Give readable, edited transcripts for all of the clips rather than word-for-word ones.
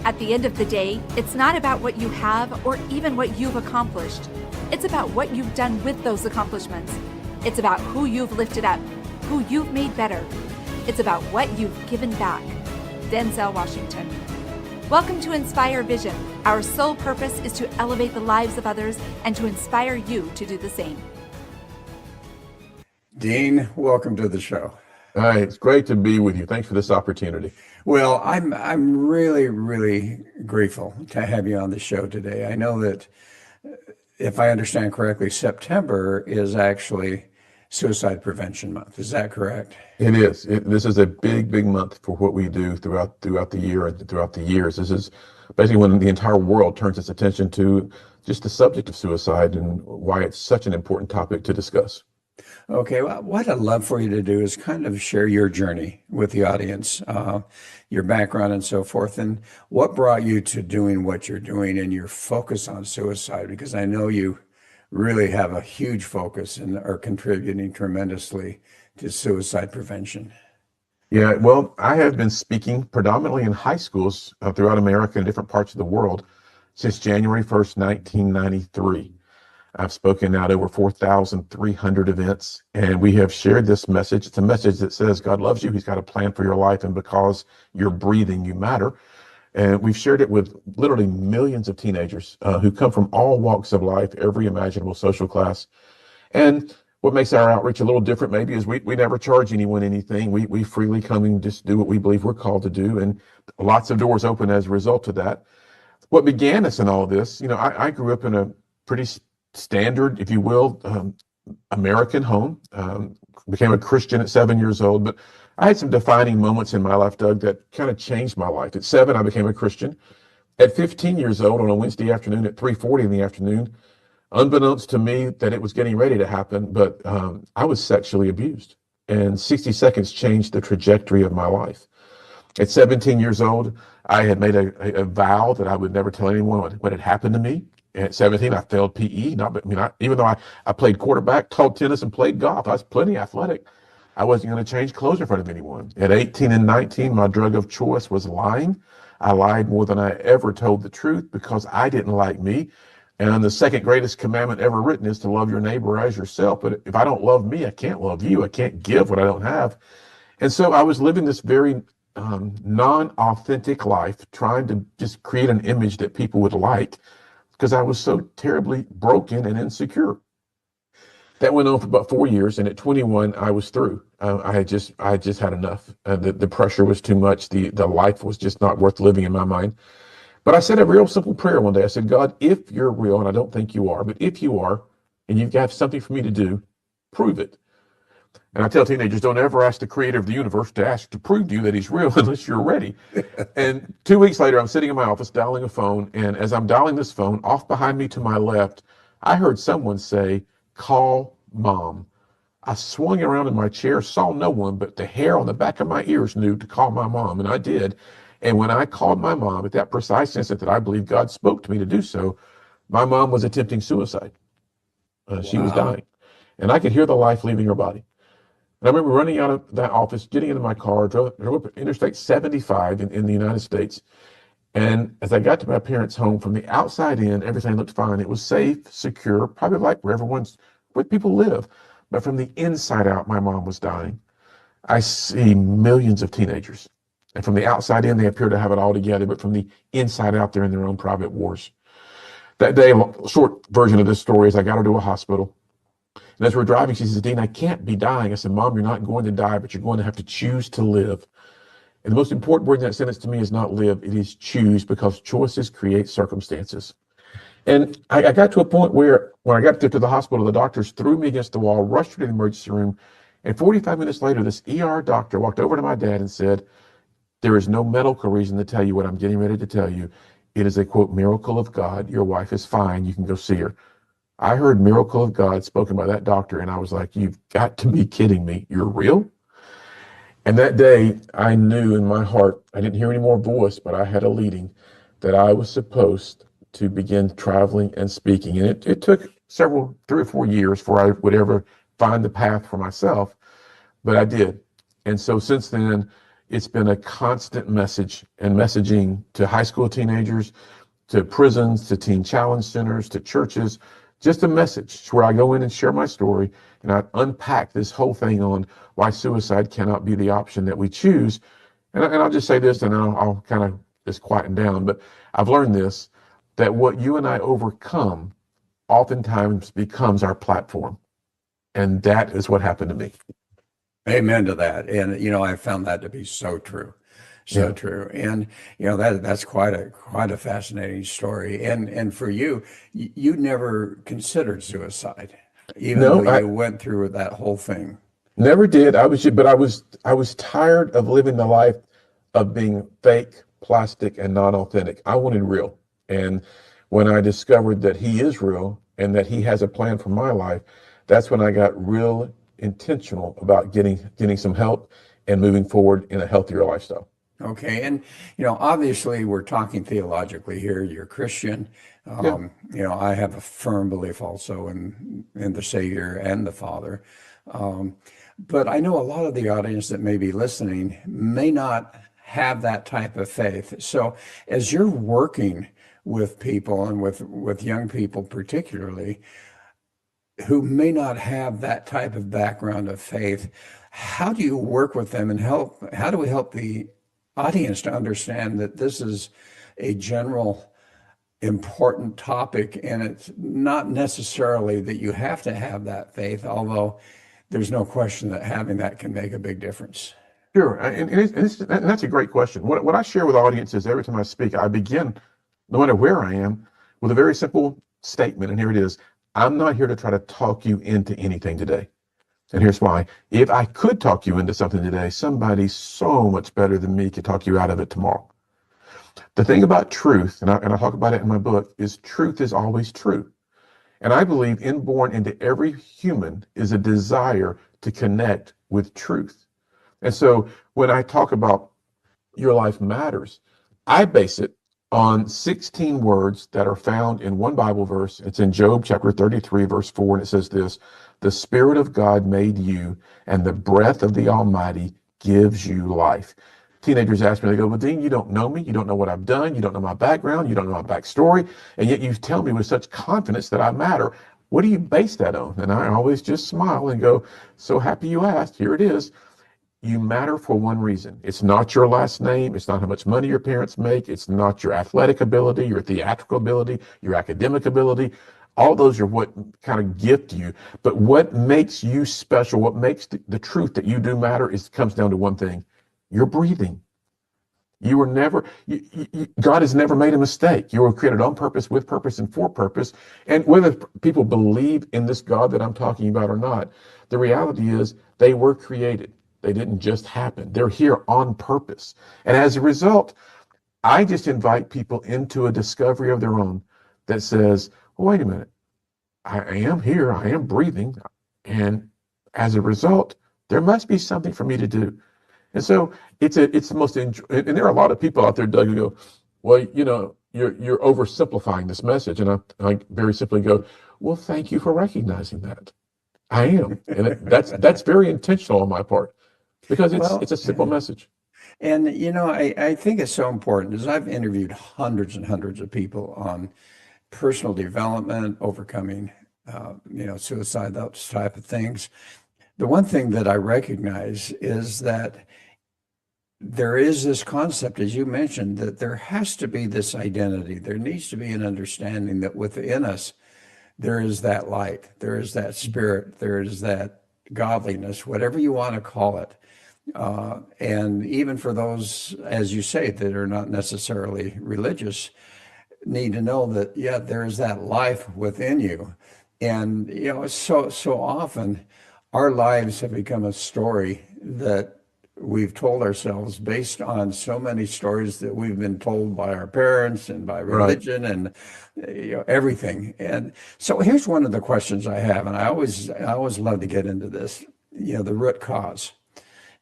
At the end of the day, it's not about what you have or even what you've accomplished. It's about what you've done with those accomplishments. It's about who you've lifted up, who you've made better. It's about what you've given back. Denzel Washington. Welcome to Inspire Vision. Our sole purpose is to elevate the lives of others and to inspire you to do the same. Dean, welcome to the show. Hi, it's great to be with you. Thanks for this opportunity. Well, I'm really grateful to have you on the show today. I know that if I understand correctly, September is actually Suicide Prevention Month. Is that correct? It is. This is a big month for what we do throughout the year and throughout the years. This is basically when the entire world turns its attention to just the subject of suicide and why it's such an important topic to discuss. Okay, well, what I'd love for you to do is kind of share your journey with the audience, your background and so forth, and what brought you to doing what you're doing and your focus on suicide, because I know you really have a huge focus and are contributing tremendously to suicide prevention. Yeah, well, I have been speaking predominantly in high schools throughout America and different parts of the world since January 1st, 1993. I've spoken at over 4,300 events, and we have shared this message. It's a message that says God loves you. He's got a plan for your life, and because you're breathing, you matter. And we've shared it with literally millions of teenagers who come from all walks of life, every imaginable social class. And what makes our outreach a little different maybe is we never charge anyone anything. We freely come and just do what we believe we're called to do, and lots of doors open as a result of that. What began us in all this, I grew up in a pretty standard, if you will, American home. Became a Christian at 7 years old, but I had some defining moments in my life, Doug, that kind of changed my life. At 7, I became a Christian. At 15 years old, on a Wednesday afternoon at 3:40 in the afternoon, unbeknownst to me that it was getting ready to happen, but I was sexually abused, and 60 seconds changed the trajectory of my life. At 17 years old, I had made a vow that I would never tell anyone what had happened to me. At 17, I failed PE. Even though I played quarterback, taught tennis, and played golf, I was plenty athletic. I wasn't going to change clothes in front of anyone. At 18 and 19, my drug of choice was lying. I lied more than I ever told the truth because I didn't like me. And the second greatest commandment ever written is to love your neighbor as yourself. But if I don't love me, I can't love you. I can't give what I don't have. And so I was living this very non-authentic life, trying to just create an image that people would like, because I was so terribly broken and insecure. That went on for about 4 years, and at 21, I was through. I had just had enough. The pressure was too much. The life was just not worth living in my mind. But I said a real simple prayer one day. I said, God, if you're real, and I don't think you are, but if you are, and you've got something for me to do, prove it. And I tell teenagers, don't ever ask the creator of the universe to ask to prove to you that he's real unless you're ready. And 2 weeks later, I'm sitting in my office dialing a phone. And as I'm dialing this phone, off behind me to my left, I heard someone say, call mom. I swung around in my chair, saw no one, but the hair on the back of my ears knew to call my mom. And I did. And when I called my mom at that precise instant that I believe God spoke to me to do so, my mom was attempting suicide. She was dying. And I could hear the life leaving her body. And I remember running out of that office, getting into my car, drove up Interstate 75 in the United States. And as I got to my parents' home, from the outside in, everything looked fine. It was safe, secure, probably like where people live. But from the inside out, my mom was dying. I see millions of teenagers. And from the outside in, they appear to have it all together. But from the inside out, they're in their own private wars. That day, short version of this story is I got her to a hospital. And as we're driving, she says, Dean, I can't be dying. I said, Mom, you're not going to die, but you're going to have to choose to live. And the most important word in that sentence to me is not live, it is choose, because choices create circumstances. And I got to a point where when I got to the hospital, the doctors threw me against the wall, rushed me to the emergency room. And 45 minutes later, this ER doctor walked over to my dad and said, there is no medical reason to tell you what I'm getting ready to tell you. It is a, quote, miracle of God. Your wife is fine. You can go see her. I heard miracle of God spoken by that doctor, and I was like, you've got to be kidding me. You're real? And that day, I knew in my heart, I didn't hear any more voice, but I had a leading that I was supposed to begin traveling and speaking. And it took 3 or 4 years before I would ever find the path for myself, but I did. And so since then, it's been a constant message and messaging to high school teenagers, to prisons, to teen challenge centers, to churches, just a message where I go in and share my story and I unpack this whole thing on why suicide cannot be the option that we choose. And I'll just say this, and I'll kind of just quieten down, but I've learned this, that what you and I overcome oftentimes becomes our platform. And that is what happened to me. Amen to that. And I found that to be so true. So Yeah. true. And that's quite a fascinating story. And for you, you never considered suicide, even though No, I you went through that whole thing. never did. I was tired of living the life of being fake, plastic, and non-authentic. I wanted real. And when I discovered that he is real and that he has a plan for my life, that's when I got real intentional about getting some help and moving forward in a healthier lifestyle. Okay. And obviously we're talking theologically here. You're Christian. Yeah. I have a firm belief also in the Savior and the Father. But I know a lot of the audience that may be listening may not have that type of faith. So as you're working with people and with young people particularly who may not have that type of background of faith, how do you work with them and how do we help the audience to understand that this is a general important topic and it's not necessarily that you have to have that faith, although there's no question that having that can make a big difference. Sure. And that's a great question. What I share with audiences every time I speak, I begin, no matter where I am, with a very simple statement. And here it is. I'm not here to try to talk you into anything today. And here's why. If I could talk you into something today, somebody so much better than me could talk you out of it tomorrow. The thing about truth, and I talk about it in my book, is truth is always true. And I believe inborn into every human is a desire to connect with truth. And so when I talk about your life matters, I base it on 16 words that are found in one Bible verse. It's in Job chapter 33, verse 4, and it says this: the Spirit of God made you, and the breath of the Almighty gives you life. Teenagers ask me, they go, well, Dean, you don't know me. You don't know what I've done. You don't know my background. You don't know my backstory. And yet you tell me with such confidence that I matter. What do you base that on? And I always just smile and go, so happy you asked. Here it is. You matter for one reason. It's not your last name. It's not how much money your parents make. It's not your athletic ability, your theatrical ability, your academic ability. All those are what kind of gift you. But what makes you special, what makes the truth that you do matter comes down to one thing. You're breathing. You were never, God has never made a mistake. You were created on purpose, with purpose, and for purpose. And whether people believe in this God that I'm talking about or not, the reality is they were created. They didn't just happen. They're here on purpose. And as a result, I just invite people into a discovery of their own that says, well, wait a minute, I am here, I am breathing. And as a result, there must be something for me to do. And so it's the most, and there are a lot of people out there, Doug, who go, well, you're oversimplifying this message. And I very simply go, well, thank you for recognizing that. I am. And that's very intentional on my part, because it's a simple message. And I think it's so important, as I've interviewed hundreds and hundreds of people on personal development, overcoming, suicide, those type of things. The one thing that I recognize is that there is this concept, as you mentioned, that there has to be this identity. There needs to be an understanding that within us, there is that light, there is that spirit, there is that godliness, whatever you want to call it. And even for those, as you say, that are not necessarily religious, need to know that, yeah, there's that life within you. And, so often our lives have become a story that we've told ourselves based on so many stories that we've been told by our parents and by religion and everything. And so here's one of the questions I have, and I always love to get into this, the root cause.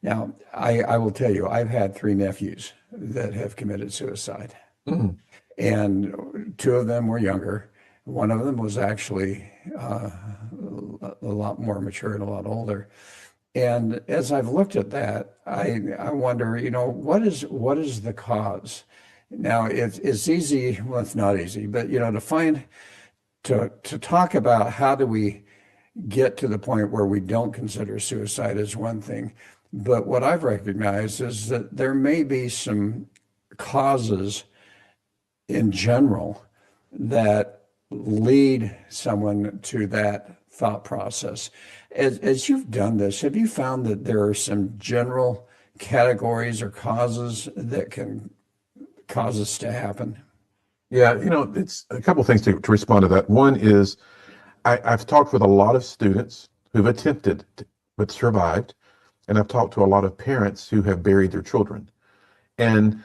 Now, I will tell you, I've had 3 nephews that have committed suicide. Mm. And 2 of them were younger. One of them was actually a lot more mature and a lot older. And as I've looked at that, I wonder, what is the cause? Now it's easy, well, it's not easy, but to talk about how do we get to the point where we don't consider suicide as one thing. But what I've recognized is that there may be some causes in general that lead someone to that thought process. As you've done this, have you found that there are some general categories or causes that can cause this to happen? Yeah, it's a couple of things to respond to that. One is I've talked with a lot of students who've attempted but survived, and I've talked to a lot of parents who have buried their children. And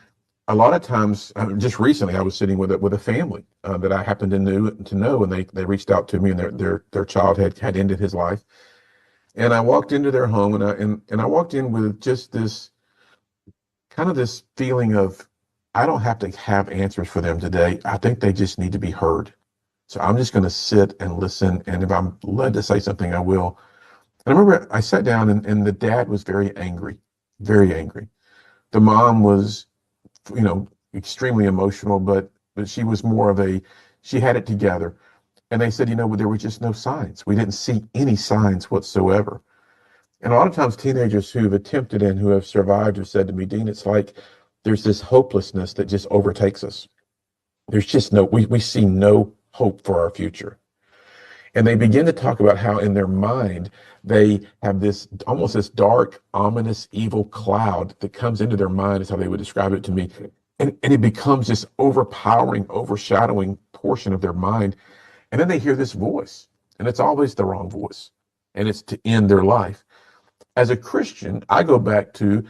a lot of times, just recently, I was sitting with a family that I happened to know, and they reached out to me, and their child had ended his life. And I walked into their home, and I walked in with just this kind of this feeling of I don't have to have answers for them today. I think they just need to be heard. So I'm just going to sit and listen, and if I'm led to say something, I will. And I remember I sat down, and the dad was very angry, very angry. The mom was, extremely emotional, but she was more of she had it together. And they said, there were just no signs. We didn't see any signs whatsoever. And a lot of times teenagers who've attempted and who have survived have said to me, Dean, it's like there's this hopelessness that just overtakes us. There's just we see no hope for our future. And they begin to talk about how in their mind, they have this almost this dark, ominous, evil cloud that comes into their mind, is how they would describe it to me. And it becomes this overpowering, overshadowing portion of their mind. And then they hear this voice, and it's always the wrong voice, and it's to end their life. As a Christian, I go back to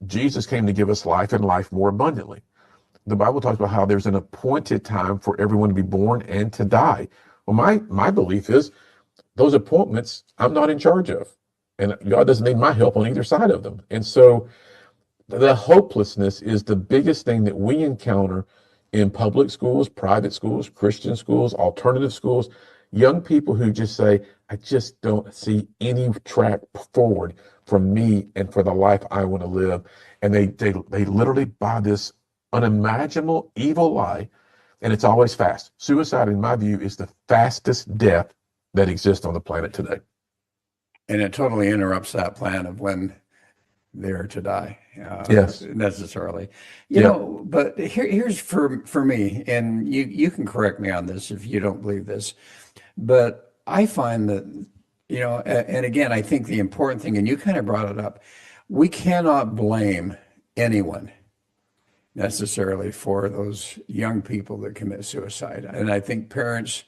Jesus came to give us life and life more abundantly. The Bible talks about how there's an appointed time for everyone to be born and to die. Well, my belief is those appointments I'm not in charge of, and God doesn't need my help on either side of them. And so the hopelessness is the biggest thing that we encounter in public schools, private schools, Christian schools, alternative schools, young people who just say, I just don't see any track forward for me and for the life I want to live. And they literally buy this unimaginable evil lie, and it's always fast. Suicide, in my view, is the fastest death that exists on the planet today. And it totally interrupts that plan of when they're to die, Yes. necessarily. Yeah. But here's for me, and you can correct me on this if you don't believe this, but I find that, and again, I think the important thing, and you kind of brought it up, we cannot blame anyone necessarily for those young people that commit suicide. And I think parents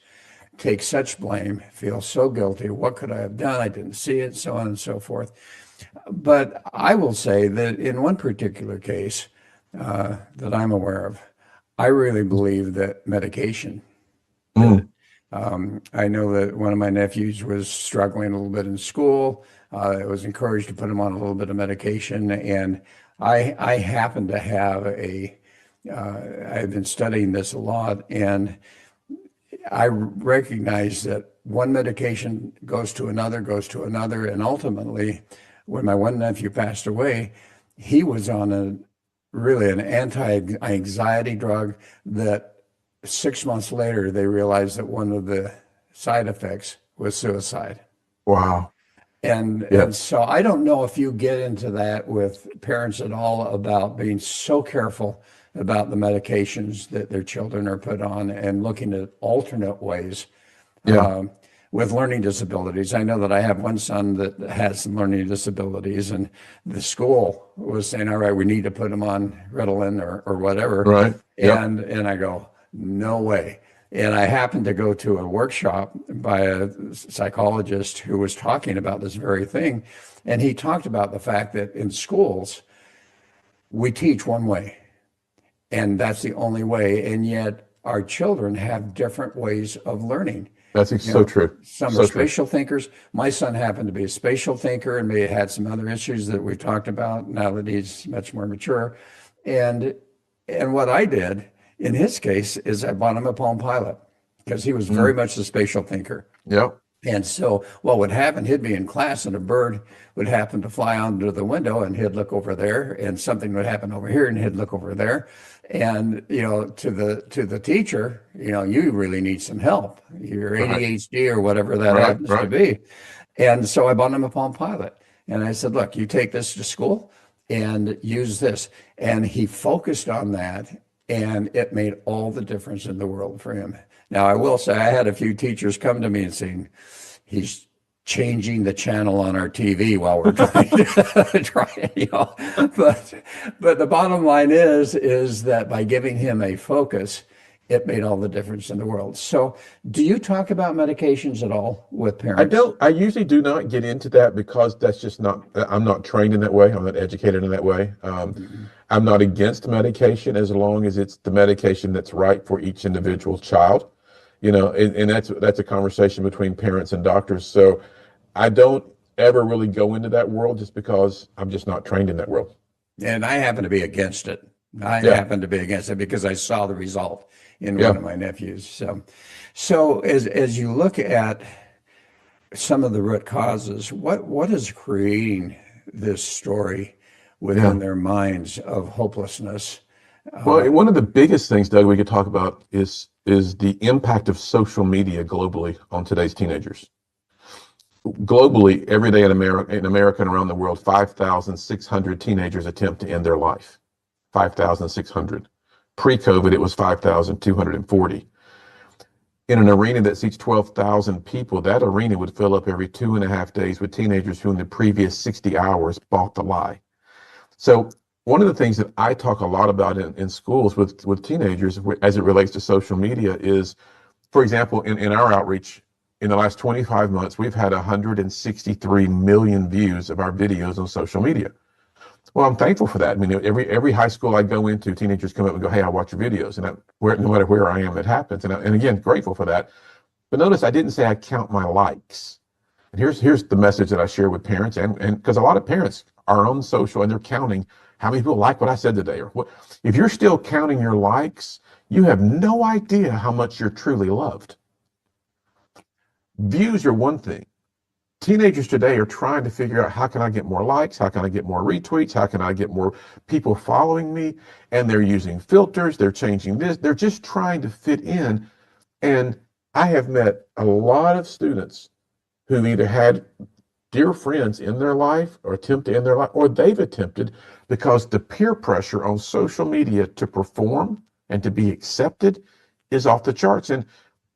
take such blame, feel so guilty. What could I have done? I didn't see it, so on and so forth. But I will say that in one particular case that I'm aware of, I really believe that medication. Mm. I know that one of my nephews was struggling a little bit in school. I was encouraged to put him on a little bit of medication, and I happen to have I've been studying this a lot, and I recognize that one medication goes to another, and ultimately, when my one nephew passed away, he was on an anti-anxiety drug that 6 months later, they realized that one of the side effects was suicide. Wow. And Yeah. and so I don't know if you get into that with parents at all about being so careful about the medications that their children are put on and looking at alternate ways Yeah. with learning disabilities. I know that I have one son that has some learning disabilities, and the school was saying, all right, we need to put him on Ritalin or whatever. Right. Yep. And I go, no way. And I happened to go to a workshop by a psychologist who was talking about this very thing. And he talked about the fact that in schools, we teach one way, and that's the only way. And yet our children have different ways of learning. That's so true. Some So are true. spatial thinkers. My son happened to be a spatial thinker and may have had some other issues that we've talked about now that he's much more mature. And what I did in his case is I bought him a Palm Pilot because he was very much the spatial thinker. Yep. And so what would happen, he'd be in class and a bird would happen to fly onto the window and he'd look over there and something would happen over here and he'd look over there. And, to the teacher, you really need some help. Your Right, ADHD or whatever that right, happens to right. be. And so I bought him a Palm Pilot. And I said, look, you take this to school and use this. And he focused on that, and it made all the difference in the world for him. Now, I will say I had a few teachers come to me and saying, he's changing the channel on our TV while we're trying to but the bottom line is that by giving him a focus, it made all the difference in the world. So, do you talk about medications at all with I parents? don't, I usually do not get into that because that's just not, I'm not trained in that way. I'm not educated in that way. Mhm. I'm not against medication as long as it's the medication that's right for each individual child, and that's a conversation between parents and doctors. So I don't ever really go into that world just because I'm just not trained in that world. And I happen to be against it. I Yeah, happen to be against it because I saw the result in one yeah, of my nephews. So as you look at some of the root causes, what is creating this story yeah. within their minds of hopelessness? Well, Uh, one of the biggest things, Doug, we could talk about is the impact of social media globally on today's teenagers. Globally, every day in America and around the world, 5,600 teenagers attempt to end their life. 5,600. Pre-COVID, it was 5,240. In an arena that seats 12,000 people, that arena would fill up every 2.5 days with teenagers who in the previous 60 hours bought the lie. So one of the things that I talk a lot about in schools with teenagers as it relates to social media is, for example, in our outreach, in the last 25 months, we've had 163 million views of our videos on social media. Well, I'm thankful for that. I mean, every high school I go into, teenagers come up and go, "Hey, I watch your videos," and no matter where I am, it happens. And again, grateful for that. But notice I didn't say I count my likes. And here's the message that I share with parents, and because a lot of parents are on social and they're counting how many people like what I said today, or what. If you're still counting your likes, you have no idea how much you're truly loved. Views are one thing. Teenagers today are trying to figure out, how can I get more likes? How can I get more retweets? How can I get more people following me? And they're using filters. They're changing this. They're just trying to fit in. And I have met a lot of students who've either had dear friends in their life or attempt to end their life, or they've attempted because the peer pressure on social media to perform and to be accepted is off the charts. And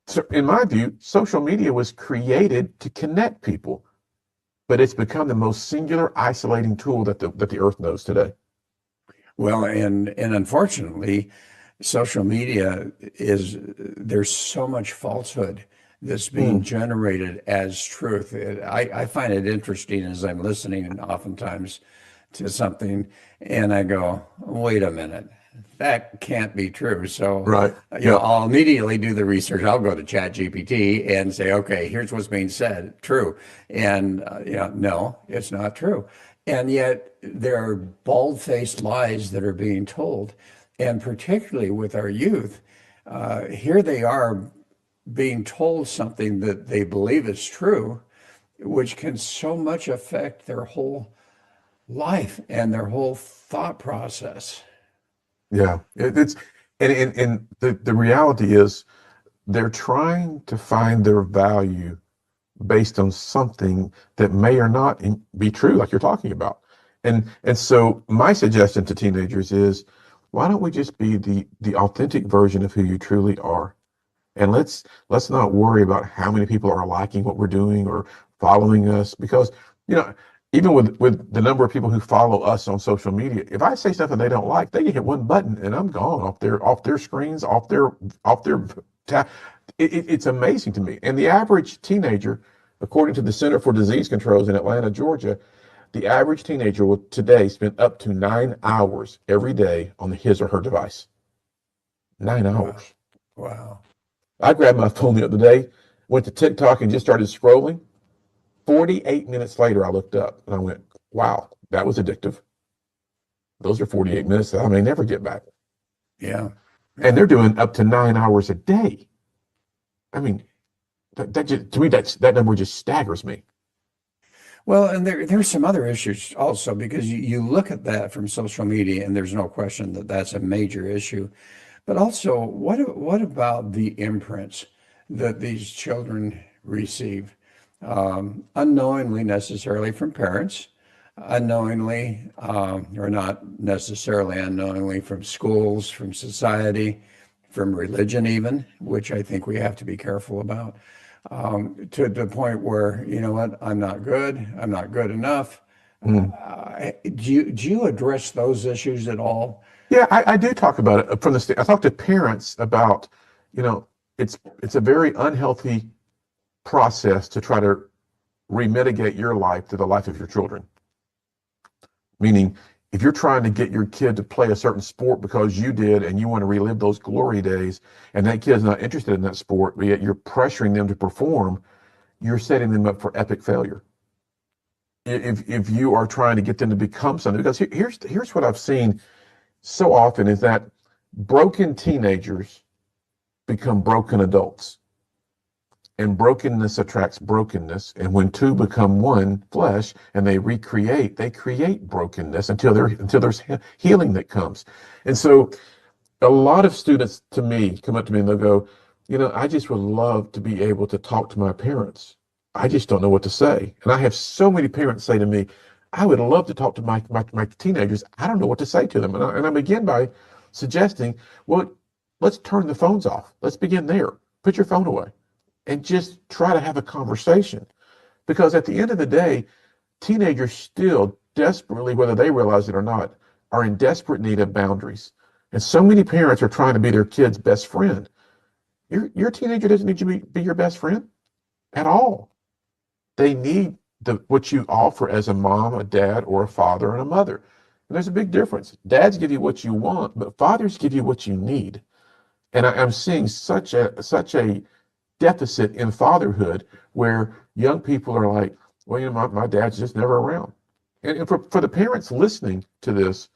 so, in my view, social media was created to connect people, but it's become the most singular, isolating tool that the earth knows today. well, and unfortunately, social media there's so much falsehood that's being Mm, generated as truth. I find it interesting as I'm listening oftentimes to something and I go, wait a minute, that can't be true. So, right. Yeah. I'll immediately do the research. I'll go to Chat GPT and say, okay, here's what's being said, true. And, no, it's not true. And yet there are bald-faced lies that are being told. And particularly with our youth, here they are being told something that they believe is true, which can so much affect their whole life and their whole thought process. Yeah. It's and the reality is they're trying to find their value based on something that may or not be true, like you're talking about. And so my suggestion to teenagers is, why don't we just be the authentic version of who you truly are? And let's not worry about how many people are liking what we're doing or following us, because you know even with the number of people who follow us on social media, if I say something they don't like, they can hit one button and I'm gone off their screens, off their it's amazing to me. And the average teenager, according to the Center for Disease Controls in Atlanta, Georgia, the average teenager will today spend up to 9 hours every day on his or her device. 9 Wow. hours. Wow. I grabbed my phone the other day, went to TikTok and just started scrolling. 48 minutes later, I looked up and I went, wow, that was addictive. Those are 48 minutes that I may never get back. Yeah. And Yeah. they're doing up to 9 hours a day. I mean, to me, that number just staggers me. Well, and there's some other issues also because you look at that from social media, and there's no question that that's a major issue. But also, what about the imprints that these children receive, unknowingly necessarily from parents, unknowingly, or not necessarily unknowingly from schools, from society, from religion even, which I think we have to be careful about, to the point where, you know what, I'm not good enough. Mm. Do you address those issues at all? Yeah, I do talk about it from I talk to parents about, you know, it's a very unhealthy process to try to remitigate your life to the life of your children. Meaning, if you're trying to get your kid to play a certain sport because you did and you want to relive those glory days, and that kid's not interested in that sport, but yet you're pressuring them to perform, you're setting them up for epic failure. If you are trying to get them to become something, because here's what I've seen so often is that broken teenagers become broken adults. And brokenness attracts brokenness. And when two become one flesh and they create brokenness until there's healing that comes. And so a lot of students to me come up to me and they'll go, you know, I just would love to be able to talk to my parents. I just don't know what to say. And I have so many parents say to me, I would love to talk to my teenagers. I don't know what to say to them. And I begin by suggesting, well, let's turn the phones off. Let's begin there. Put your phone away and just try to have a conversation. Because at the end of the day, teenagers still desperately, whether they realize it or not, are in desperate need of boundaries. And so many parents are trying to be their kid's best friend. Your teenager doesn't need you to be your best friend at all. They need what you offer as a mom, a dad, or a father and a mother. And there's a big difference. Dads give you what you want, but fathers give you what you need. And I'm seeing such a deficit in fatherhood where young people are like, well, you know, my dad's just never around. And for the parents listening to this,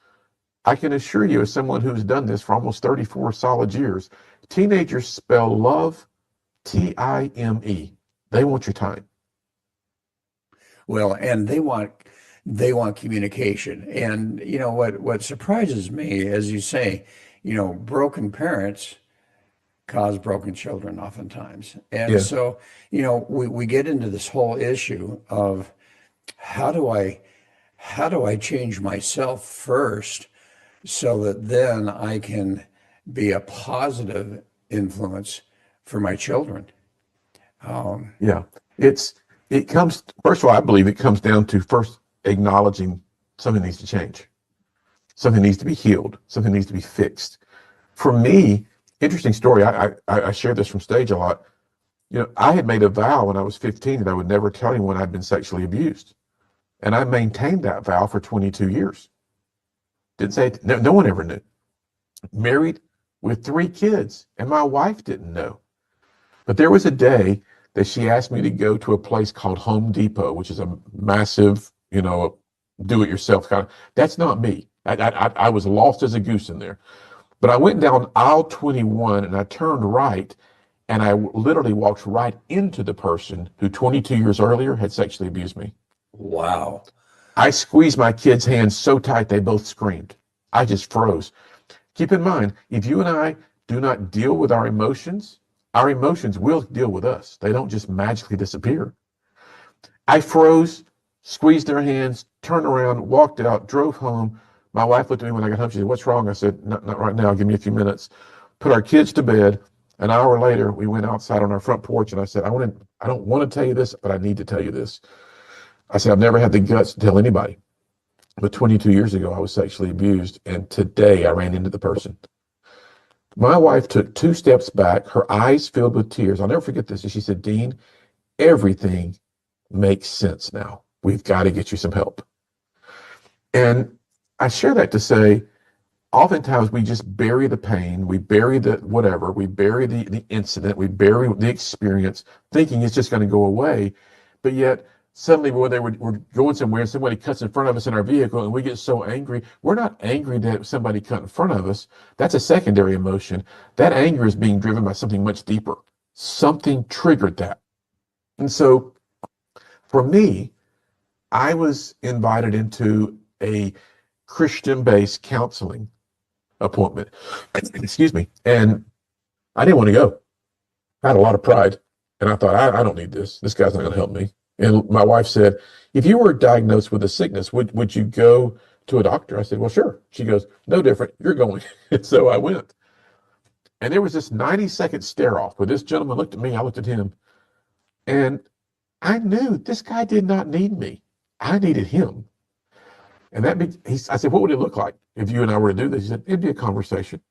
I can assure you, as someone who's done this for almost 34 solid years, teenagers spell love Time. They want your time. Well, and they want communication. And you know what surprises me, as you say, broken parents cause broken children oftentimes. And Yeah. so, we get into this whole issue of how do I change myself first so that then I can be a positive influence for my children. Um, Yeah. It comes, first of all, I believe it comes down to first acknowledging something needs to change. Something needs to be healed. Something needs to be fixed. For me, interesting story. I share this from stage a lot. I had made a vow when I was 15 that I would never tell anyone I'd been sexually abused. And I maintained that vow for 22 years. Didn't say it, no one ever knew. Married with 3 kids, and my wife didn't know. But there was a day that she asked me to go to a place called Home Depot, which is a massive, do-it-yourself kind of. That's not me. I was lost as a goose in there. But I went down aisle 21 and I turned right, and I literally walked right into the person who 22 years earlier had sexually abused me. wow. I squeezed my kids' hands so tight they both screamed. I just froze. Keep in mind, if you and I do not deal with our emotions will deal with us. They don't just magically disappear. I froze, squeezed their hands, turned around, walked out, drove home. My wife looked at me when I got home. She said, "What's wrong?" I said, Not right now. Give me a few minutes." Put our kids to bed. An hour later, we went outside on our front porch, and I said, I don't want to tell you this, but I need to tell you this. I said, I've never had the guts to tell anybody. But 22 years ago, I was sexually abused, and today I ran into the person. My wife took 2 steps back, her eyes filled with tears. I'll never forget this. And she said, "Dean, everything makes sense now. We've got to get you some help." And I share that to say, oftentimes we just bury the pain, we bury the whatever, we bury the incident, we bury the experience, thinking it's just going to go away. But yet, suddenly we're going somewhere and somebody cuts in front of us in our vehicle and we get so angry. We're not angry that somebody cut in front of us. That's a secondary emotion. That anger is being driven by something much deeper. Something triggered that. And so for me, I was invited into a Christian-based counseling appointment. Excuse me. And I didn't want to go. I had a lot of pride. And I thought, I don't need this. This guy's not going to help me. And my wife said, if you were diagnosed with a sickness, would you go to a doctor? I said, well, sure. She goes, no different. You're going. And so I went. And there was this 90-second stare off where this gentleman looked at me, I looked at him, and I knew this guy did not need me. I needed him. And I said, what would it look like if you and I were to do this? He said, it'd be a conversation.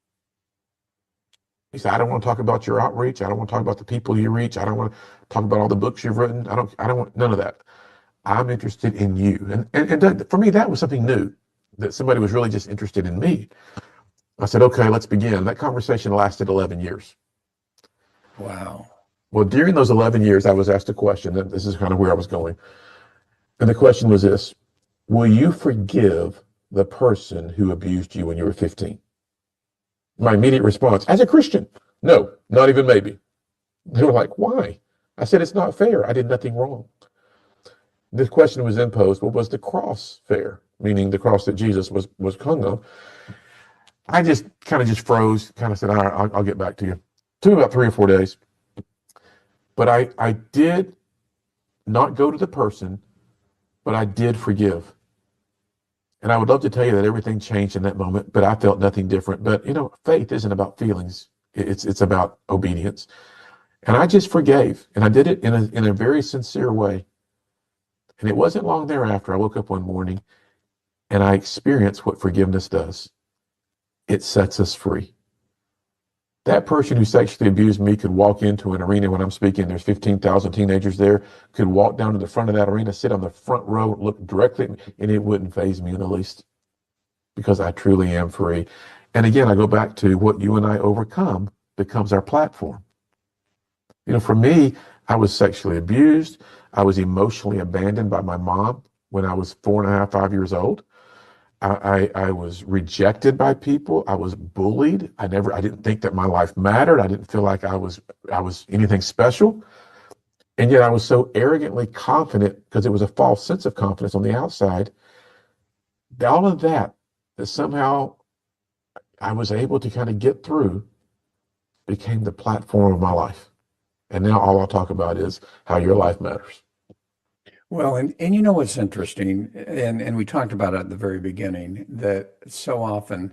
He said, I don't want to talk about your outreach. I don't want to talk about the people you reach. I don't want to talk about all the books you've written. I don't want none of that. I'm interested in you. And for me, that was something new, that somebody was really just interested in me. I said, okay, let's begin. That conversation lasted 11 years. Wow. Well, during those 11 years, I was asked a question, and this is kind of where I was going. And the question was this: will you forgive the person who abused you when you were 15? My immediate response, as a Christian, no, not even maybe. They were like, why? I said, it's not fair. I did nothing wrong. The question was then posed, well, was the cross fair? Meaning the cross that Jesus was hung on. I just kind of froze, kind of said, all right, I'll get back to you. Took about 3 or 4 days. But I did not go to the person, but I did forgive. And I would love to tell you that everything changed in that moment, but I felt nothing different. But, faith isn't about feelings. It's about obedience. And I just forgave. And I did it in a very sincere way. And it wasn't long thereafter, I woke up one morning and I experienced what forgiveness does. It sets us free. That person who sexually abused me could walk into an arena when I'm speaking, there's 15,000 teenagers there, could walk down to the front of that arena, sit on the front row, look directly at me, and it wouldn't faze me in the least, because I truly am free. And again, I go back to what you and I overcome becomes our platform. For me, I was sexually abused. I was emotionally abandoned by my mom when I was 4.5, 5 years old. I was rejected by people. I was bullied. I didn't think that my life mattered. I didn't feel like I was anything special. And yet I was so arrogantly confident, because it was a false sense of confidence on the outside. All of that somehow I was able to kind of get through became the platform of my life. And now all I'll talk about is how your life matters. Well, and what's interesting, and we talked about it at the very beginning, that so often,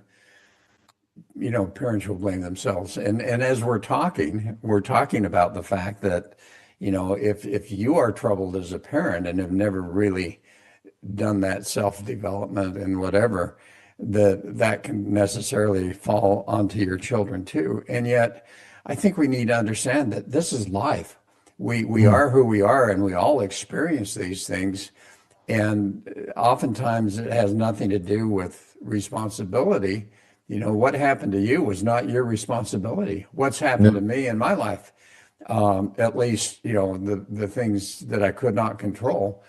parents will blame themselves. And as we're talking about the fact that, if you are troubled as a parent and have never really done that self-development and whatever, that can necessarily fall onto your children too. And yet, I think we need to understand that this is life. We are who we are, and we all experience these things. And oftentimes it has nothing to do with responsibility. What happened to you was not your responsibility. What's happened to me in my life, at least, the things that I could not control,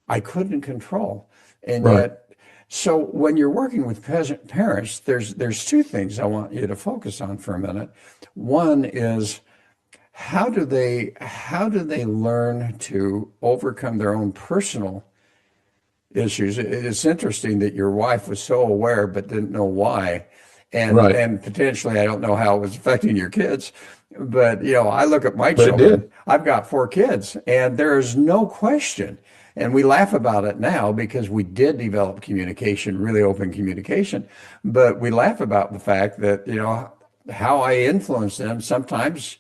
I couldn't control. And Right. yet, so when you're working with parents, there's two things I want you to focus on for a minute. One is, how do they learn to overcome their own personal issues? It's interesting that your wife was so aware but didn't know why, and Right. and potentially, I don't know how it was affecting your kids, but I look at my But it children. did. I've got 4 kids, and there is no question. And we laugh about it now because we did develop communication, really open communication, but we laugh about the fact that how I influence them sometimes,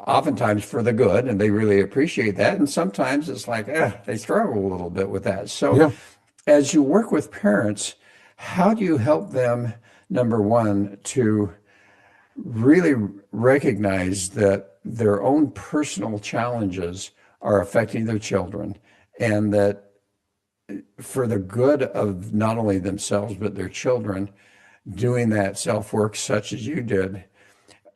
oftentimes for the good, and they really appreciate that. And sometimes it's like, they struggle a little bit with that. So Yeah. as you work with parents, how do you help them, number one, to really recognize that their own personal challenges are affecting their children, and that for the good of not only themselves, but their children, doing that self-work such as you did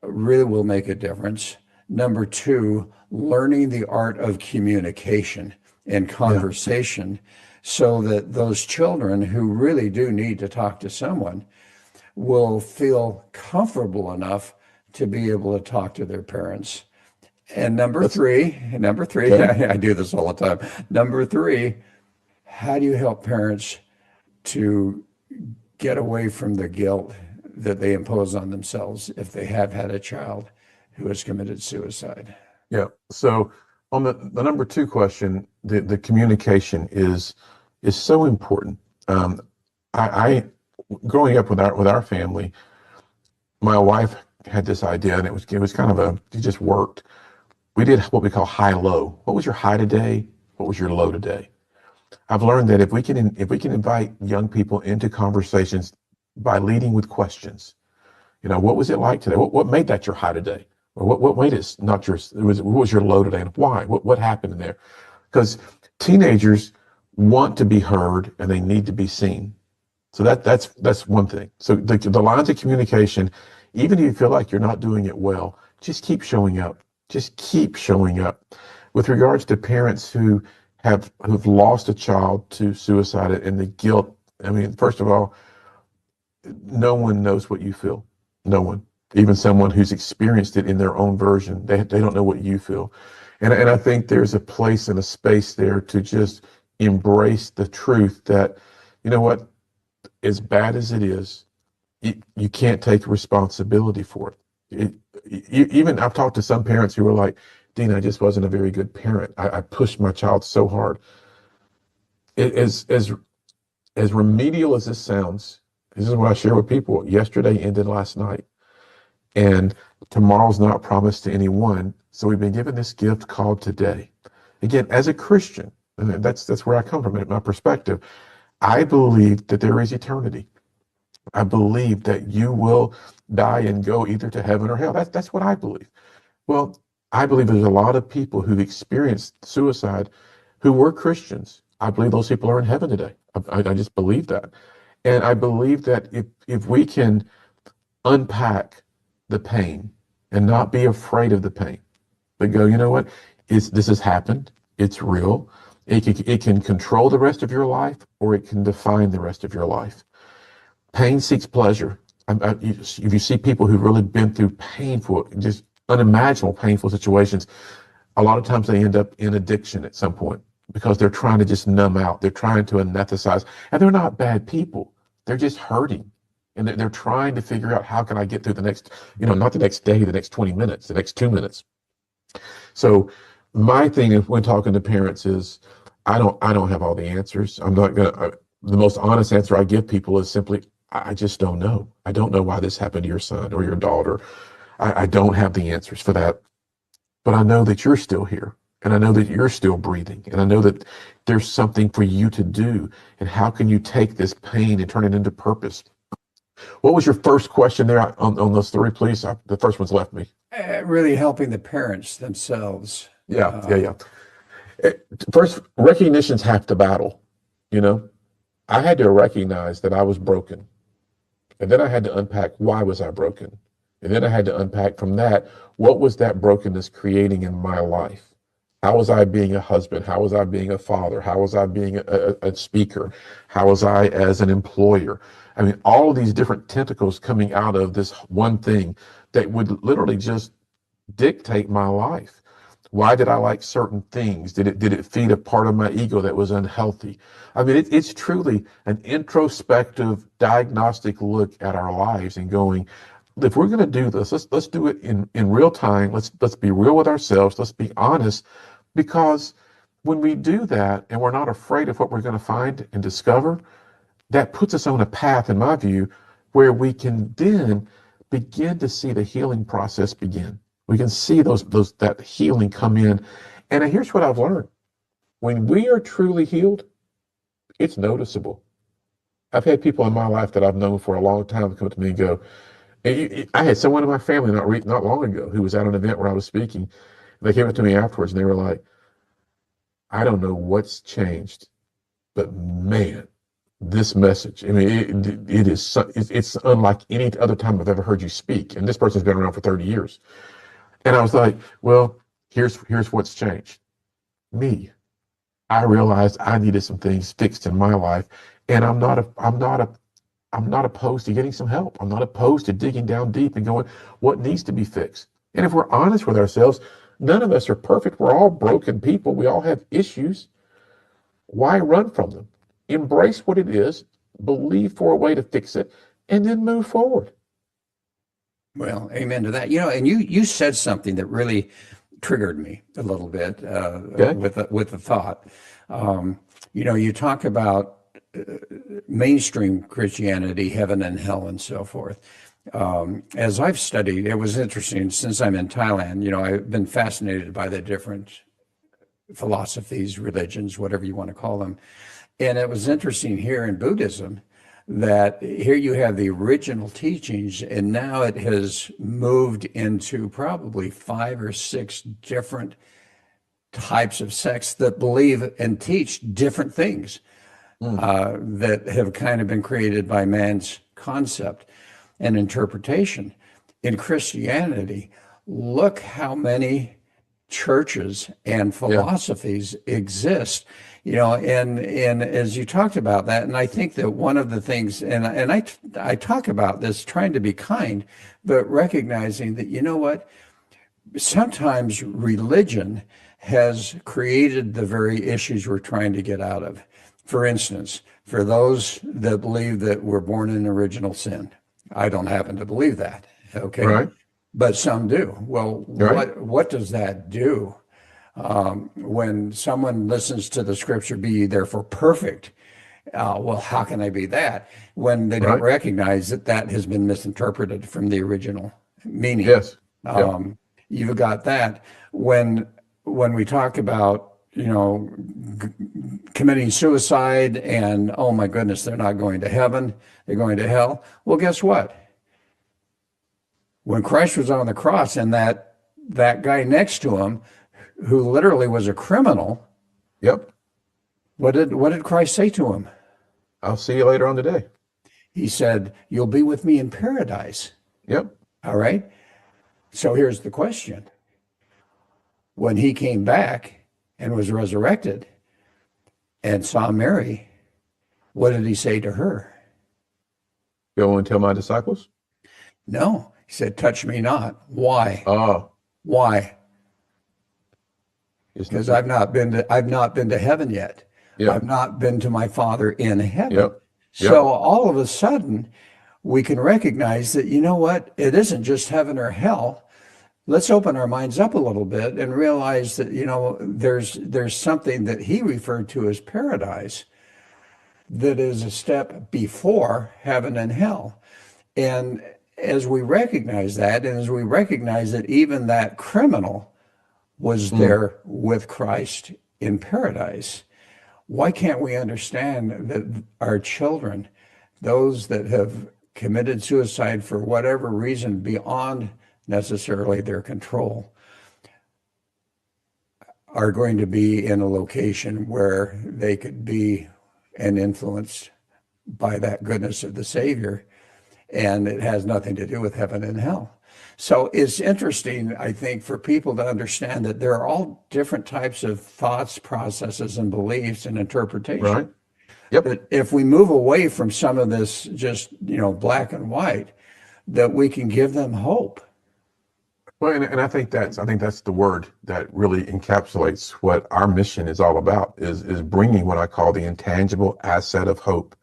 really will make a difference. Number two, learning the art of communication and Yeah. conversation, so that those children who really do need to talk to someone will feel comfortable enough to be able to talk to their parents. And That's number three, okay. I do this all the time. Number three, how do you help parents to get away from the guilt that they impose on themselves if they have had a child who has committed suicide? Yeah. So on the number two question, the communication is so important. Um, I growing up with our family, my wife had this idea, and it was kind of it just worked. We did what we call high low. What was your high today? What was your low today? I've learned that if we can invite young people into conversations by leading with questions. What was it like today? What made that your high today? Or what made it not yours? What was your low today, and why? What happened in there? Because teenagers want to be heard and they need to be seen. So that's one thing. So the lines of communication, even if you feel like you're not doing it well, just keep showing up. Just keep showing up. With regards to parents who've lost a child to suicide and the guilt, I mean, first of all, no one knows what you feel. No one. Even someone who's experienced it in their own version, they don't know what you feel. And I think there's a place and a space there to just embrace the truth that, you know what, as bad as it is, you can't take responsibility for it. Even I've talked to some parents who were like, Dean, I just wasn't a very good parent. I pushed my child so hard. As remedial as this sounds, this is what I share with people. Yesterday ended last night, and tomorrow's not promised to anyone. So we've been given this gift called today. Again, as a Christian, and that's where I come from, my perspective. I believe that there is eternity. I believe that you will die and go either to heaven or hell. That's what I believe. Well, I believe there's a lot of people who've experienced suicide who were Christians. I believe those people are in heaven today. I just believe that. And I believe that if we can unpack the pain and not be afraid of the pain, but go, you know what? This has happened. It's real. It can control the rest of your life, or it can define the rest of your life. Pain seeks pleasure. If you see people who've really been through painful, just unimaginable painful situations, a lot of times they end up in addiction at some point because they're trying to just numb out. They're trying to anesthetize, and they're not bad people. They're just hurting, and they're trying to figure out, how can I get through the next, not the next day, the next 20 minutes, the next 2 minutes. So my thing when talking to parents is, I don't have all the answers. I'm not gonna. The most honest answer I give people is simply, I just don't know. I don't know why this happened to your son or your daughter. I don't have the answers for that. But I know that you're still here, and I know that you're still breathing, and I know that there's something for you to do. And how can you take this pain and turn it into purpose? What was your first question there on those three, please? The first one's left me. Really helping the parents themselves. Yeah. First, recognition's half the battle. I had to recognize that I was broken. And then I had to unpack, why was I broken? And then I had to unpack from that, what was that brokenness creating in my life? How was I being a husband? How was I being a father? How was I being a speaker? How was I as an employer? I mean, all of these different tentacles coming out of this one thing that would literally just dictate my life. Why did I like certain things? Did it feed a part of my ego that was unhealthy? I mean, it's truly an introspective, diagnostic look at our lives and going, if we're going to do this, let's do it in real time. Let's be real with ourselves. Let's be honest, because when we do that and we're not afraid of what we're going to find and discover, that puts us on a path, in my view, where we can then begin to see the healing process begin. We can see that healing come in. And here's what I've learned. When we are truly healed, it's noticeable. I've had people in my life that I've known for a long time come to me and go, I had someone in my family not long ago who was at an event where I was speaking. They came up to me afterwards and they were like, I don't know what's changed, but man, this message, I mean, it's unlike any other time I've ever heard you speak. And this person's been around for 30 years. And I was like, well, here's what's changed. Me. I realized I needed some things fixed in my life. And I'm not opposed to getting some help. I'm not opposed to digging down deep and going, what needs to be fixed? And if we're honest with ourselves, None of us are perfect. We're all broken people. We all have issues. Why run from them? Embrace what it is, believe for a way to fix it, and then move forward. Well, amen to that. And you said something that really triggered me a little bit Okay? with the thought. You talk about mainstream Christianity, heaven and hell, and so forth. As I've studied, it was interesting since I'm in Thailand. I've been fascinated by the different philosophies, religions, whatever you want to call them. And it was interesting here in Buddhism that here you have the original teachings, and now it has moved into probably 5 or 6 different types of sects that believe and teach different things that have kind of been created by man's concept and interpretation. In Christianity, look how many churches and philosophies exist, and as you talked about that, and I think that one of the things, and I talk about this trying to be kind, but recognizing that, what, sometimes religion has created the very issues we're trying to get out of. For instance, for those that believe that we're born in original sin, I don't happen to believe that, okay? Right. But some do. Well, Right. what does that do? When someone listens to the scripture, be ye therefore perfect, well, how can I be that? When they don't Right. recognize that that has been misinterpreted from the original meaning. Yes. Yep. You've got that. When we talk about, committing suicide and, oh my goodness, they're not going to heaven, they're going to hell. Well, guess what? When Christ was on the cross and that guy next to him, who literally was a criminal, Yep. what did Christ say to him? I'll see you later on today. He said, "You'll be with me in paradise." Yep. All right. So here's the question. When he came back and was resurrected and saw Mary, what did he say to her? Go and tell my disciples. No, he said, "Touch me not." Why? Oh, Why? isn't Because it? I've not been to heaven yet. Yep. I've not been to my Father in heaven. Yep. So Yep. all of a sudden, we can recognize that, what? It isn't just heaven or hell. Let's open our minds up a little bit and realize that, there's something that he referred to as paradise that is a step before heaven and hell. And as we recognize that, and as we recognize that even that criminal was there with Christ in paradise, why can't we understand that our children, those that have committed suicide for whatever reason beyond necessarily their control, are going to be in a location where they could be and influenced by that goodness of the Savior, and it has nothing to do with heaven and hell. So it's interesting, I think, for people to understand that there are all different types of thoughts, processes, and beliefs and interpretation. Right. Yep. But if we move away from some of this just, black and white, that we can give them hope. Well, and I think that's the word that really encapsulates what our mission is all about, is bringing what I call the intangible asset of hope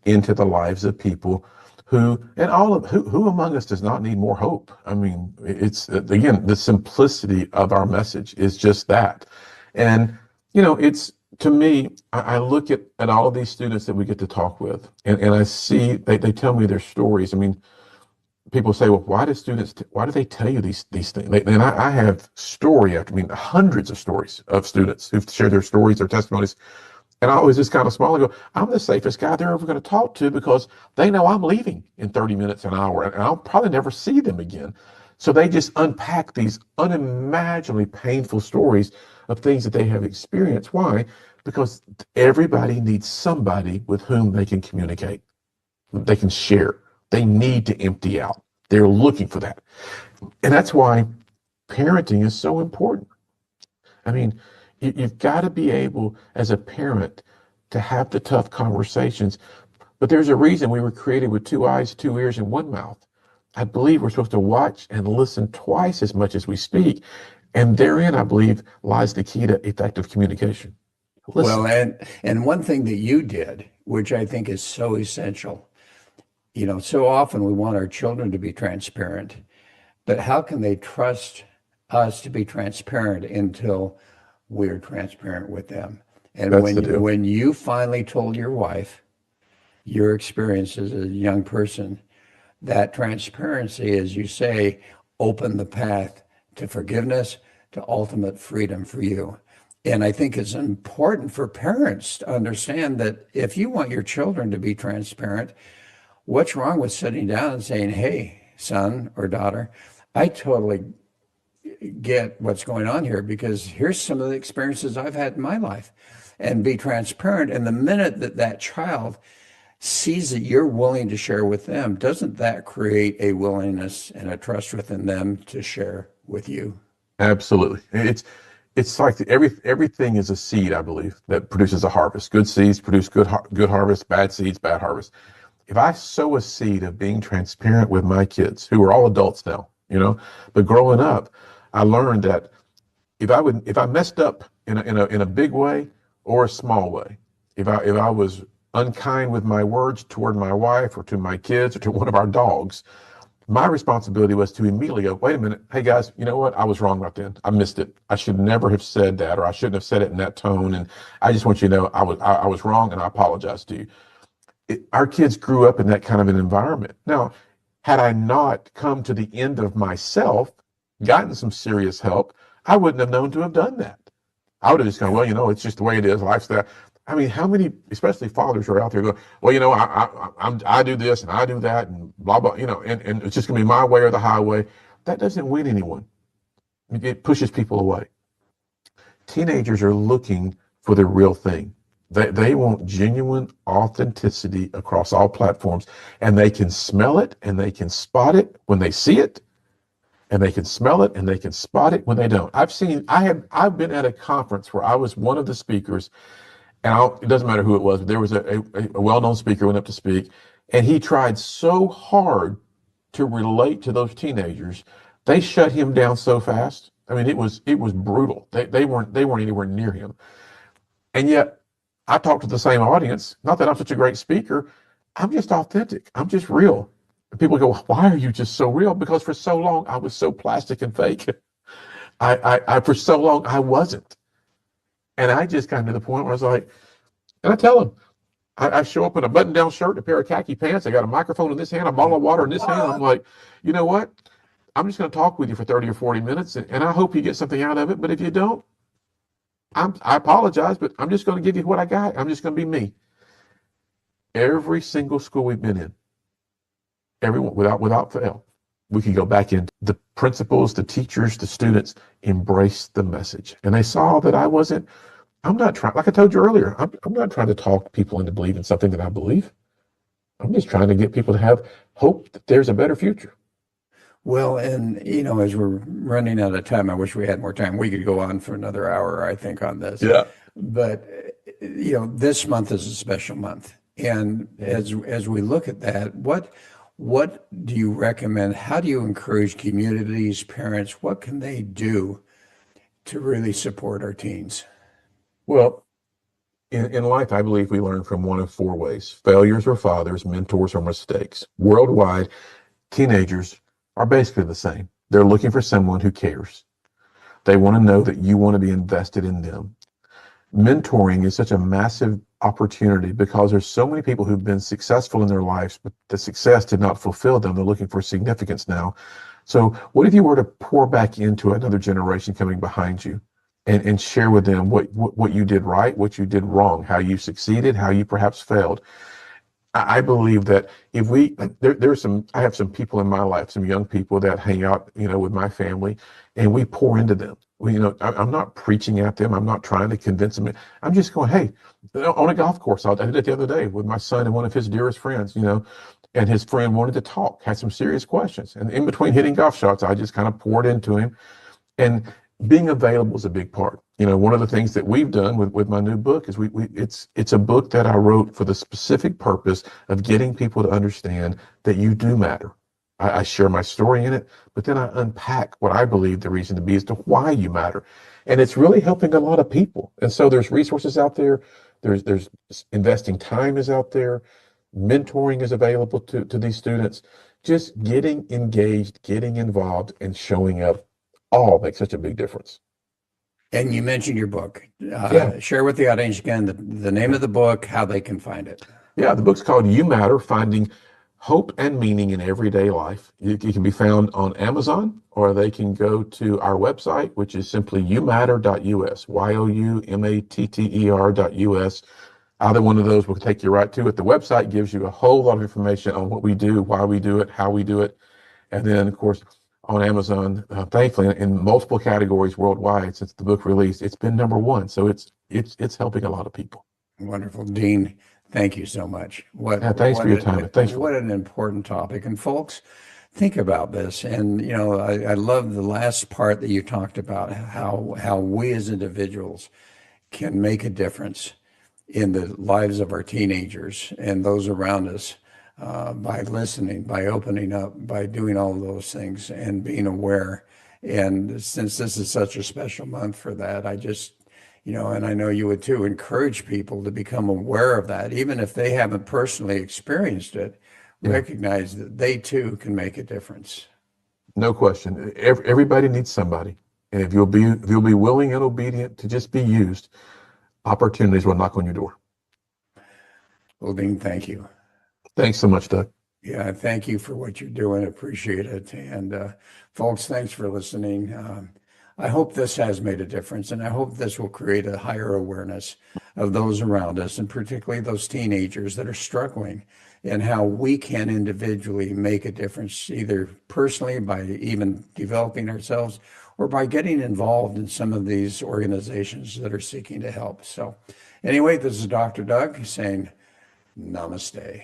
into the lives of people who among us does not need more hope? I mean, it's, again, the simplicity of our message is just that. And, it's, to me, I look at all of these students that we get to talk with, and I see, they tell me their stories. I mean, people say, well, why do they tell you these things? And I have hundreds of stories of students who've shared their stories, their testimonies. And I always just kind of smile and go, I'm the safest guy they're ever going to talk to, because they know I'm leaving in 30 minutes, an hour, and I'll probably never see them again. So they just unpack these unimaginably painful stories of things that they have experienced. Why? Because everybody needs somebody with whom they can communicate, they can share. They need to empty out. They're looking for that. And that's why parenting is so important. I mean, you've got to be able, as a parent, to have the tough conversations. But there's a reason we were created with 2 eyes, 2 ears, and 1 mouth. I believe we're supposed to watch and listen twice as much as we speak. And therein, I believe, lies the key to effective communication. Well, Listen. and one thing that you did, which I think is so essential, so often we want our children to be transparent, but how can they trust us to be transparent until we're transparent with them? And That's the deal. when you finally told your wife your experience as a young person, that transparency, as you say, opened the path to forgiveness, to ultimate freedom for you. And I think it's important for parents to understand that if you want your children to be transparent, what's wrong with sitting down and saying, hey, son or daughter, I totally get what's going on here because here's some of the experiences I've had in my life, and be transparent. And the minute that that child sees that you're willing to share with them, doesn't that create a willingness and a trust within them to share with you? Absolutely. It's like everything is a seed, I believe, that produces a harvest. Good seeds produce good harvest, bad seeds, bad harvest. If I sow a seed of being transparent with my kids, who are all adults now, but growing up, I learned that if I messed up in a big way or a small way, if I was unkind with my words toward my wife or to my kids or to one of our dogs, my responsibility was to immediately go, wait a minute, hey guys, you know what? I was wrong right then. I missed it. I should never have said that, or I shouldn't have said it in that tone. And I just want you to know I was wrong, and I apologize to you. Our kids grew up in that kind of an environment. Now, had I not come to the end of myself, gotten some serious help, I wouldn't have known to have done that. I would have just gone, well, it's just the way it is, lifestyle. I mean, how many, especially fathers, are out there going, well, I do this and I do that and blah, blah, and it's just going to be my way or the highway. That doesn't win anyone. It pushes people away. Teenagers are looking for the real thing. They want genuine authenticity across all platforms, and they can smell it and they can spot it when they see it, and they can smell it and they can spot it when they don't. I've been at a conference where I was one of the speakers, and it doesn't matter who it was, but there was a well-known speaker went up to speak, and he tried so hard to relate to those teenagers. They shut him down so fast. I mean, it was brutal. They weren't anywhere near him. And yet I talked to the same audience. Not that I'm such a great speaker. I'm just authentic. I'm just real. And people go, why are you just so real? Because for so long I was so plastic and fake. I for so long I wasn't. And I just got to the point where I was like, and I tell them, I show up in a button-down shirt, a pair of khaki pants. I got a microphone in this hand, a bottle of water in this hand. I'm like, you know what? I'm just going to talk with you for 30 or 40 minutes, and I hope you get something out of it. But if you don't, I apologize, but I'm just going to give you what I got. I'm just going to be me. Every single school we've been in, everyone, without fail, we could go back in. The principals, the teachers, the students embraced the message. And they saw that I'm not trying, like I told you earlier, I'm not trying to talk people into believing something that I believe. I'm just trying to get people to have hope that there's a better future. Well, and as we're running out of time, I wish we had more time. We could go on for another hour, I think, on this. Yeah. But this month is a special month, and as we look at that, what do you recommend? How do you encourage communities, parents? What can they do to really support our teens? Well, in life, I believe we learn from one of four ways: failures or fathers, mentors or mistakes. Worldwide, teenagers are basically the same. They're looking for someone who cares. They want to know that you want to be invested in them. Mentoring is such a massive opportunity because there's so many people who've been successful in their lives, but the success did not fulfill them. They're looking for significance now. So what if you were to pour back into another generation coming behind you and share with them what you did right, what you did wrong, how you succeeded, how you perhaps failed? I believe that if I have some people in my life, some young people that hang out, with my family, and we pour into them. I'm not preaching at them. I'm not trying to convince them. I'm just going, hey, on a golf course, I did it the other day with my son and one of his dearest friends, and his friend wanted to talk, had some serious questions. And in between hitting golf shots, I just kind of poured into him. And being available is a big part. One of the things that we've done with my new book is it's a book that I wrote for the specific purpose of getting people to understand that you do matter. I share my story in it, but then I unpack what I believe the reason to be as to why you matter. And it's really helping a lot of people. And so there's resources out there. There's investing time is out there. Mentoring is available to these students. Just getting engaged, getting involved, and showing up all makes such a big difference. And you mentioned your book. Yeah. Share with the audience again the name of the book, how they can find it. Yeah, the book's called You Matter, Finding Hope and Meaning in Everyday Life. It can be found on Amazon, or they can go to our website, which is simply youmatter.us, youmatter.us. Either one of those will take you right to it. The website gives you a whole lot of information on what we do, why we do it, how we do it. And then, of course, on Amazon, thankfully, in multiple categories worldwide since the book released, it's been #1. So it's helping a lot of people. Wonderful. Dean, thank you so much. Yeah, thanks for your time. Thanks for what an important topic. And folks, think about this. And you know, I love the last part that you talked about, how we as individuals can make a difference in the lives of our teenagers and those around us, by listening, by opening up, by doing all of those things and being aware. And since this is such a special month for that, I just, you know, and I know you would too, encourage people to become aware of that, even if they haven't personally experienced it, Yeah, recognize that they too can make a difference. no question. Everybody needs somebody. And if you'll be willing and obedient to just be used, opportunities will knock on your door. Well, Dean, thank you. Thanks so much, Doug. Yeah, thank you for what you're doing. Appreciate it. And folks, thanks for listening. I hope this has made a difference, and I hope this will create a higher awareness of those around us, and particularly those teenagers that are struggling, and how we can individually make a difference, either personally by even developing ourselves or by getting involved in some of these organizations that are seeking to help. So, anyway, this is Dr. Doug saying namaste.